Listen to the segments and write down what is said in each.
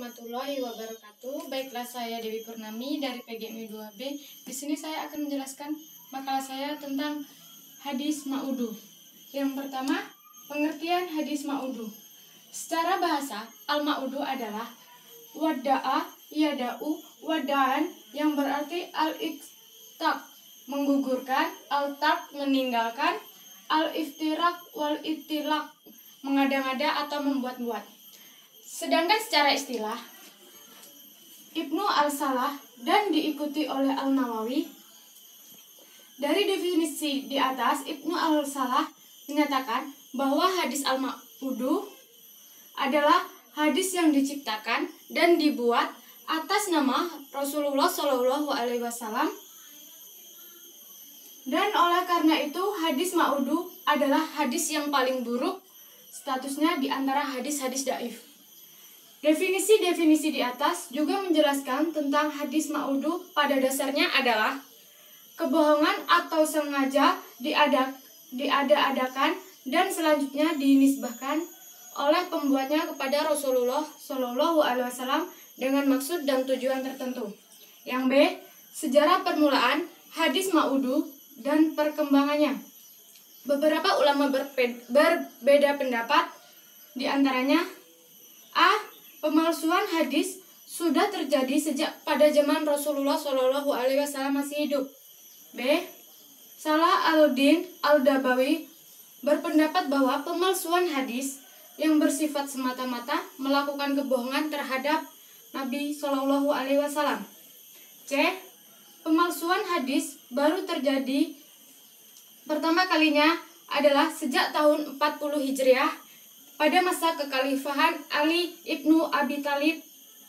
warahmatullahi wabarakatuh. Baiklah, saya Dewi Purnami dari PGMI 2B. Di sini saya akan menjelaskan makalah saya tentang hadis ma'udu. Yang pertama, pengertian hadis ma'udu. Secara bahasa, al-ma'udu adalah wada'a, yada'u, wada'an yang berarti al-iktaq, menggugurkan, al-tak, meninggalkan, al-iftirak, wal-itilak, mengada-ngada atau membuat-buat. Sedangkan secara istilah, Ibnu Al-Salah dan diikuti oleh Al-Nawawi, dari definisi di atas, Ibnu Al-Salah menyatakan bahwa hadis al-ma'udu adalah hadis yang diciptakan dan dibuat atas nama Rasulullah Shallallahu Alaihi Wasallam, dan oleh karena itu hadis ma'udu adalah hadis yang paling buruk statusnya di antara hadis-hadis dhaif. Definisi-definisi di atas juga menjelaskan tentang hadis ma'udu pada dasarnya adalah kebohongan atau sengaja diada-adakan dan selanjutnya dinisbahkan oleh pembuatnya kepada Rasulullah Shallallahu Alaihi Wasallam dengan maksud dan tujuan tertentu. Yang B, sejarah permulaan hadis ma'udu dan perkembangannya. Beberapa ulama berbeda pendapat, di antaranya A, pemalsuan hadis sudah terjadi sejak pada zaman Rasulullah Shallallahu Alaihi Wasallam masih hidup. B, Salah al-Din al-Dabawi berpendapat bahwa pemalsuan hadis yang bersifat semata-mata melakukan kebohongan terhadap Nabi Shallallahu Alaihi Wasallam. C, pemalsuan hadis baru terjadi pertama kalinya adalah sejak tahun 40 Hijriah pada masa kekhalifahan Ali ibnu Abi Thalib,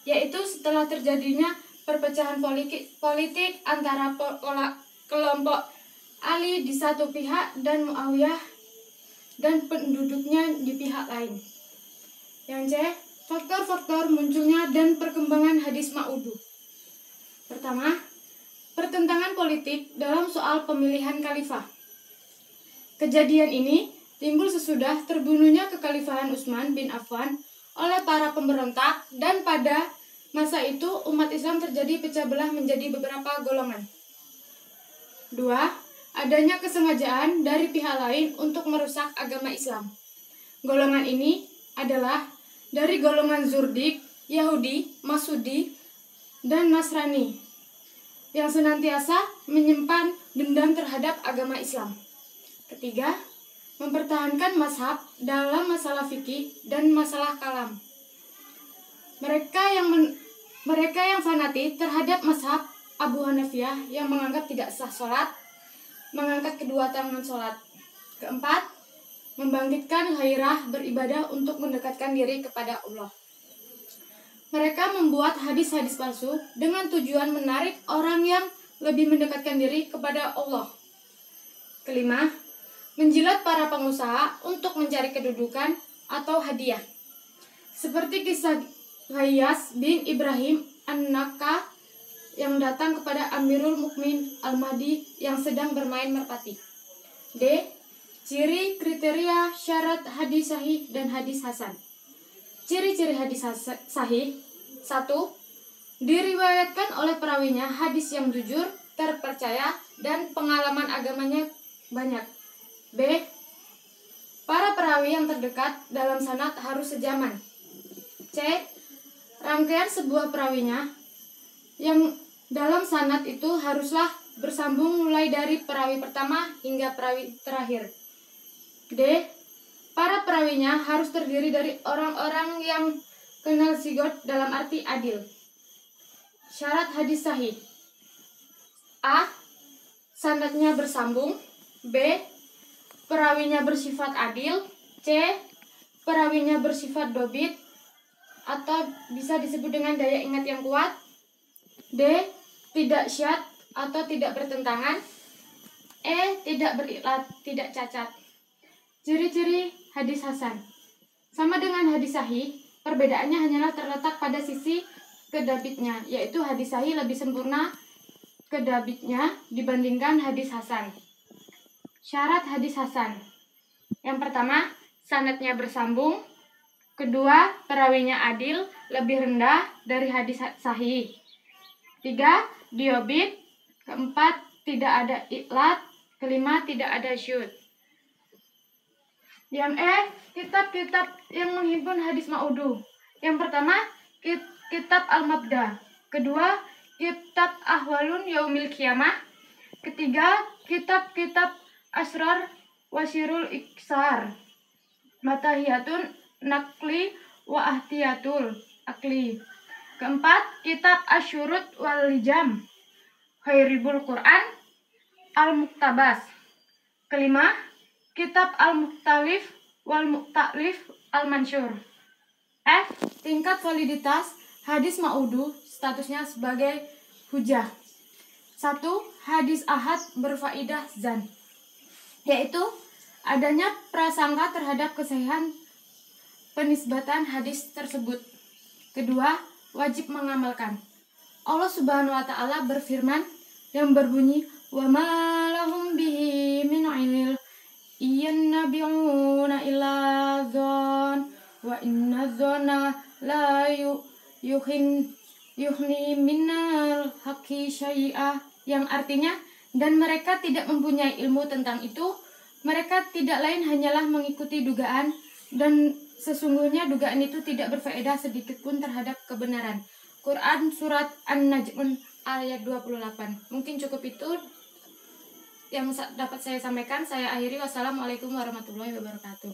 yaitu setelah terjadinya perpecahan politik antara kelompok Ali di satu pihak dan Muawiyah dan penduduknya di pihak lain. Yang C, faktor-faktor munculnya dan perkembangan hadis ma'udu. Pertama, pertentangan politik dalam soal pemilihan khalifah. Kejadian ini timbul sesudah terbunuhnya kekhalifahan Utsman bin Affan oleh para pemberontak, dan pada masa itu umat Islam terjadi pecah belah menjadi beberapa golongan. 2. Adanya kesengajaan dari pihak lain untuk merusak agama Islam. Golongan ini adalah dari golongan Zurdik, Yahudi, Masudi, dan Nasrani yang senantiasa menyimpan dendam terhadap agama Islam. Ketiga, mempertahankan mazhab dalam masalah fikih dan masalah kalam. Mereka yang fanatik terhadap mazhab Abu Hanifah yang menganggap tidak sah sholat, mengangkat kedua tangan sholat. Keempat, membangkitkan gairah beribadah untuk mendekatkan diri kepada Allah. Mereka membuat hadis-hadis palsu dengan tujuan menarik orang yang lebih mendekatkan diri kepada Allah. Kelima, menjilat para pengusaha untuk mencari kedudukan atau hadiah. Seperti kisah Ghaiyas bin Ibrahim An-Nakah yang datang kepada Amirul Mukminin Al-Mahdi yang sedang bermain merpati. D, ciri kriteria syarat hadis sahih dan hadis hasan. Ciri-ciri hadis sahih. 1. Diriwayatkan oleh perawinya hadis yang jujur, terpercaya, dan pengalaman agamanya banyak. B, para perawi yang terdekat dalam sanad harus sejaman. C, rangkaian sebuah perawinya yang dalam sanad itu haruslah bersambung mulai dari perawi pertama hingga perawi terakhir. D, para perawinya harus terdiri dari orang-orang yang kenal sigot dalam arti adil. Syarat hadis sahih. A, sanadnya bersambung. B, perawinya bersifat adil. C, perawinya bersifat dobit atau bisa disebut dengan daya ingat yang kuat. D, tidak syad atau tidak bertentangan. E, tidak berilat, tidak cacat. Ciri-ciri hadis hasan. Sama dengan hadis sahih, perbedaannya hanyalah terletak pada sisi kedabitnya, yaitu hadis sahih lebih sempurna kedabitnya dibandingkan hadis hasan. Syarat hadis hasan. Yang pertama, sanadnya bersambung. Kedua, perawinya adil, lebih rendah dari hadis sahih. 3. Diobit. Keempat, tidak ada iklat. Kelima, tidak ada syud. Yang kitab-kitab yang menghimpun hadis ma'udu. Yang pertama, kitab Al-Mabda. Kedua, kitab Ahwalun Yaumil Qiyamah. Ketiga, kitab-kitab Asrar Wasirul Iksar. Matahiyatun Nakli wa Ahtiyatul Akli. Keempat, kitab Asyurut wal Lijam. Khairibul Quran Al-Muktabas. Kelima, kitab Al-Mukhtalif wal Mukhtalif Al-Mansyur. Tingkat validitas hadis ma'udu statusnya sebagai hujah. 1. Hadis ahad berfaidah zan, yaitu adanya prasangka terhadap kesahihan penisbatan hadis tersebut. Kedua, wajib mengamalkan. Allah Subhanahu wa taala berfirman yang berbunyi, "Wa ma lahum bihi min ilm yannabi'una illa dzan wa inna dzanna la yuhni minal haqqi syai'a," yang artinya, dan mereka tidak mempunyai ilmu tentang itu, mereka tidak lain hanyalah mengikuti dugaan, dan sesungguhnya dugaan itu tidak berfaedah sedikit pun terhadap kebenaran. Quran Surat An-Najm ayat 28. Mungkin cukup itu yang dapat saya sampaikan. Saya akhiri. Wassalamualaikum warahmatullahi wabarakatuh.